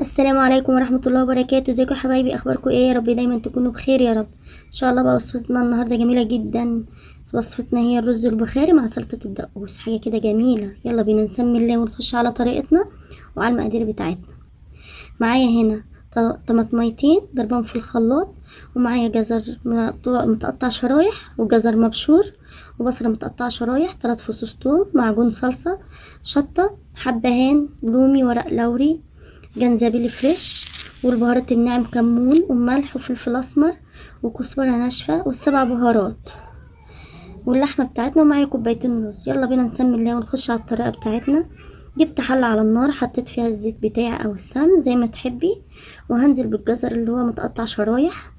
السلام عليكم ورحمة الله وبركاته. ازيكم يا حبايبي؟ اخباركم ايه؟ يا رب دايما تكونوا بخير يا رب. ان شاء الله بقى وصفتنا النهارده جميلة جدا. وصفتنا هي الرز البخاري مع سلطة الدقوس، حاجة كده جميلة. يلا بينا نسمي الله ونخش على طريقتنا وعلى المقادير بتاعتنا. معايا هنا طماطميتين ضربهم في الخلاط، ومعايا جزر متقطع شرايح، وجزر مبشور، وبصلة متقطعة شرايح، 3 فصوص توم، معجون صلصة، شطة، حبهان رومي، ورق لوري، جنزبيل فريش، والبهارات الناعم كمون وملح وفلفل اسمر وكزبرة ناشفة والسبع بهارات، واللحمة بتاعتنا، ومعايا كوبايتين رز. يلا بينا نسمي الله ونخش على الطريقة بتاعتنا. جبت حلة على النار، حطيت فيها الزيت بتاعي او السمن زي ما تحبي، وهنزل بالجزر اللي هو متقطع شرايح.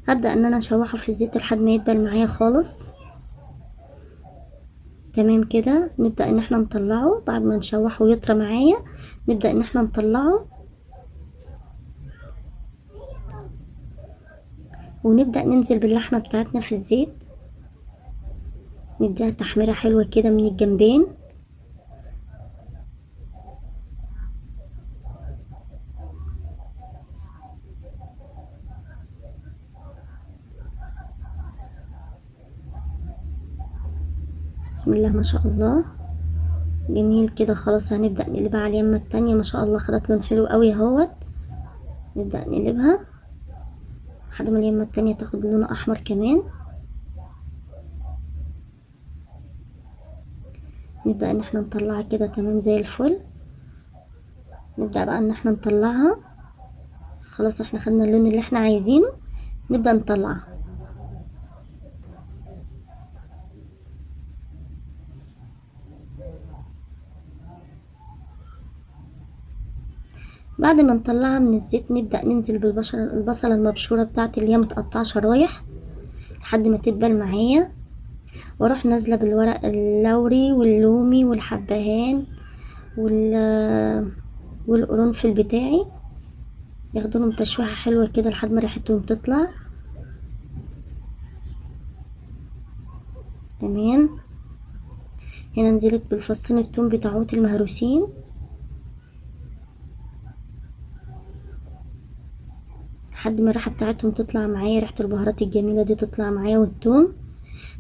هبدأ ان انا اشوحه في الزيت لحد ما يدبل معايا خالص. تمام كده. نبدأ ان احنا نطلعه بعد ما نشوحه ويطرى معايا. نبدأ ان احنا نطلعه ونبدأ ننزل باللحمة بتاعتنا في الزيت، نديها تحميرة حلوة كده من الجنبين. بسم الله ما شاء الله، جميل كده. خلاص هنبدأ نقلبها على اليمة التانية. ما شاء الله خدت لون حلو قوي اهوت. نبدأ نقلبها لحد ما اليمة التانية تاخد لون احمر كمان. نبدأ ان احنا نطلعها كده تمام زي الفل. نبدأ بقى ان احنا نطلعها. خلاص احنا خدنا اللون اللي احنا عايزينه. نبدأ نطلعها. بعد ما نطلعها من الزيت نبدأ ننزل البصلة المبشورة بتاعتي اللي هي متقطعة شرايح لحد ما تدبل معايا، واروح نازلة بالورق اللوري واللومي والحبهان والقرنفل بتاعي، ياخدولهم تشويحة حلوة كده لحد ما ريحتهم تطلع. تمام. هنا نزلت بالفصين التوم بتاعوت المهروسين لحد ما الريحة بتاعتهم تطلع معايا، ريحة البهارات الجميلة دي تطلع معايا والثوم.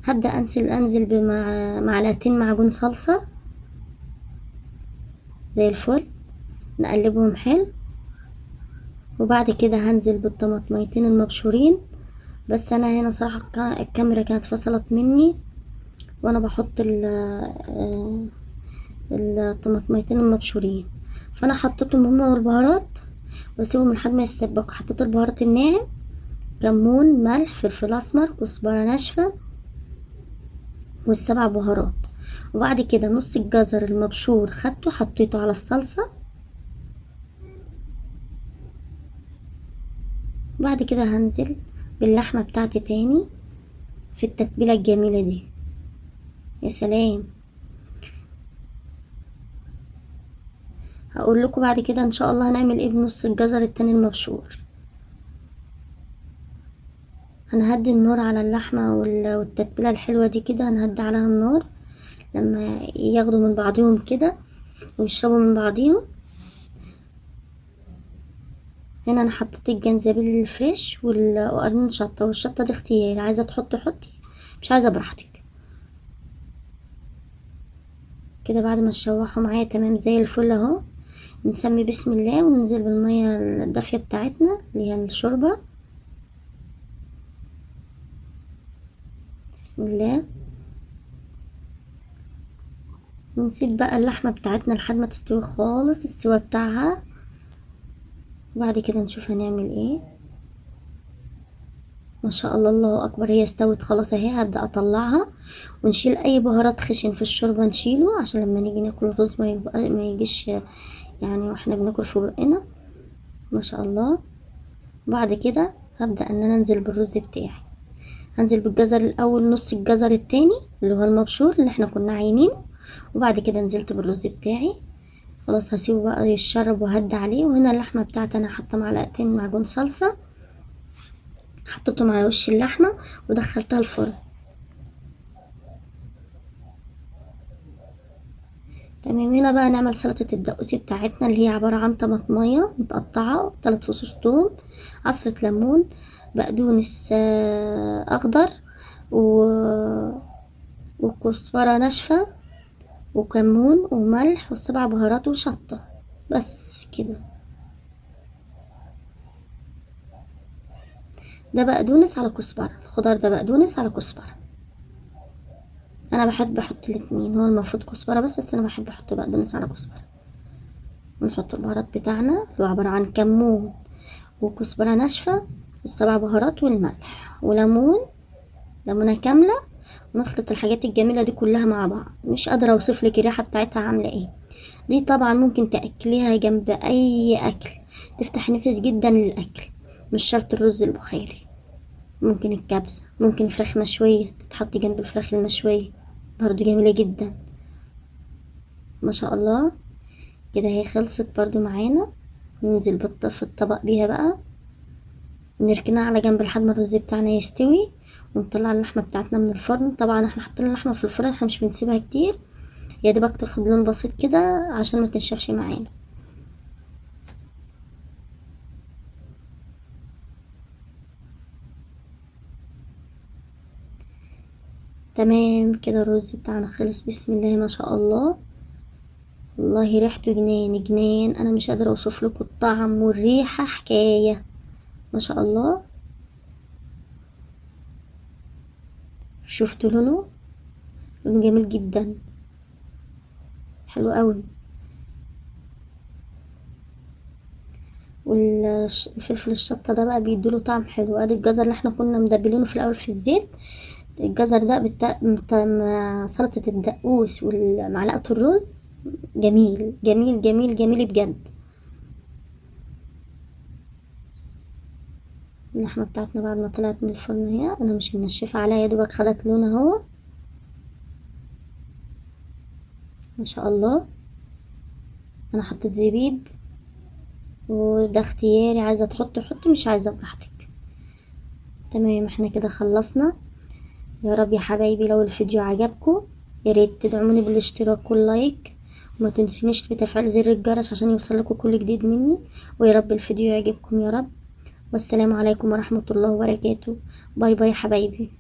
هبدأ انزل بمعلقتين معجون صلصة زي الفل، نقلبهم حلو. وبعد كده هنزل بالطماطميتين المبشورين. بس انا هنا صراحة الكاميرا كانت فصلت مني وانا بحط الطماطميتين المبشورين، فانا حطيتهم هما والبهارات واسيبهم لحد ما يتسبكوا. حطيت البهارات الناعم كمون ملح فلفل اسمر كزبرة ناشفة والسبع بهارات. وبعد كده نص الجزر المبشور خدته حطيته على الصلصة. بعد كده هنزل باللحمة بتاعتي تاني في التتبيلة الجميلة دي. يا سلام. هقول لكم بعد كده ان شاء الله هنعمل ايه بنص الجزر التاني المبشور. هنهدي النار على اللحمة والتتبيلة الحلوة دي كده، هنهدي عليها النار لما ياخدوا من بعضهم كده ويشربوا من بعضهم. هنا انا حطيت الجنزبيل الفريش وقرن شطة، والشطة دي اختياري، عايزة تحطي حطي، مش عايزة براحتك. كده بعد ما تشوحوا معايا تمام زي الفل اهو، نسمي بسم الله وننزل بالمية الدافية بتاعتنا اللي هي الشوربة. بسم الله. ونسيب بقى اللحمة بتاعتنا لحد ما تستوي خالص السوا بتاعها. وبعد كده نشوف هنعمل ايه. ما شاء الله الله اكبر، هي استوت خلاص اهي. هبدأ اطلعها ونشيل اي بهارات خشن في الشوربة، نشيله عشان لما نيجي ناكل الرز ما يجيش يعني واحنا بناكل في بقنا. ما شاء الله. بعد كده هبدأ ان انا انزل بالرز بتاعي. هنزل بالجزر الاول، نص الجزر التاني اللي هو المبشور اللي احنا كنا عاينينه. وبعد كده نزلت بالرز بتاعي. خلاص هسيبه بقى يتشرب وهدى عليه. وهنا اللحمة بتاعتي انا حاطه معلقتين معجون صلصة، حطيتهم على وش اللحمة ودخلتها الفرن. تمام. هنا بقى نعمل سلطة الدقوس بتاعتنا اللي هي عبارة عن طماطمية متقطعة، 3 فصوص توم، عصرة ليمون، بقدونس اخضر، و... وكزبرة ناشفة، وكمون وملح والسبع بهارات وشطة، بس كده. ده بقدونس على كزبرة، الخضار ده بقدونس على كزبرة. انا بحب احط الاتنين، هو المفروض كزبرة بس انا بحب احط بقدونس على كزبرة. ونحط البهارات بتاعنا اللي هو عبارة عن كمون وكزبرة ناشفة والسبع بهارات والملح وليمون، ليمونة كاملة. ونخلط الحاجات الجميلة دي كلها مع بعض. مش قادرة اوصفلك الريحة بتاعتها عاملة ايه. دي طبعا ممكن تاكليها جنب اي اكل، تفتح نفس جدا للاكل، مش شرط الرز البخاري. ممكن الكبسة، ممكن فراخ مشوية تتحط جنب الفراخ المشوية، برضو جميلة جدا. ما شاء الله. كده هي خلصت برضو معانا. ننزل في الطبق بيها بقى، نركنها على جنب لحد ما الرز بتاعنا يستوي. ونطلع اللحمة بتاعتنا من الفرن. طبعا احنا حاطين اللحمة في الفرن، احنا مش بنسيبها كتير، يا دوبك تاخد لون بسيط كده عشان ما تنشفش معانا. تمام كده الرز بتاعنا خلص. بسم الله ما شاء الله، والله ريحته جنان جنان، انا مش قادره اوصف لكم الطعم والريحه حكايه. ما شاء الله. شفتوا لونه؟ لونه جميل جدا، حلو قوي. والفلفل الشطه ده بقى بيديله طعم حلو. ادي الجزر اللي احنا كنا مدبلينه في الاول في الزيت، الجزر ده مع سلطه الدقوس ومعلقه الرز، جميل جميل جميل جميل بجد. اللحمه بتاعتنا بعد ما طلعت من الفرن اهي، انا مش منشفه عليها، يا دوبك خدت لون اهو. ما شاء الله. انا حطيت زبيب، وده اختياري، عايزه تحطي حطي، مش عايزه براحتك. تمام احنا كده خلصنا. يا رب يا حبايبي لو الفيديو عجبكم يا ريت تدعموني بالاشتراك واللايك، وما تنسونيش بتفعيل زر الجرس عشان يوصلكوا كل جديد مني. ويا رب الفيديو يعجبكم يا رب. والسلام عليكم ورحمة الله وبركاته. باي باي حبايبي.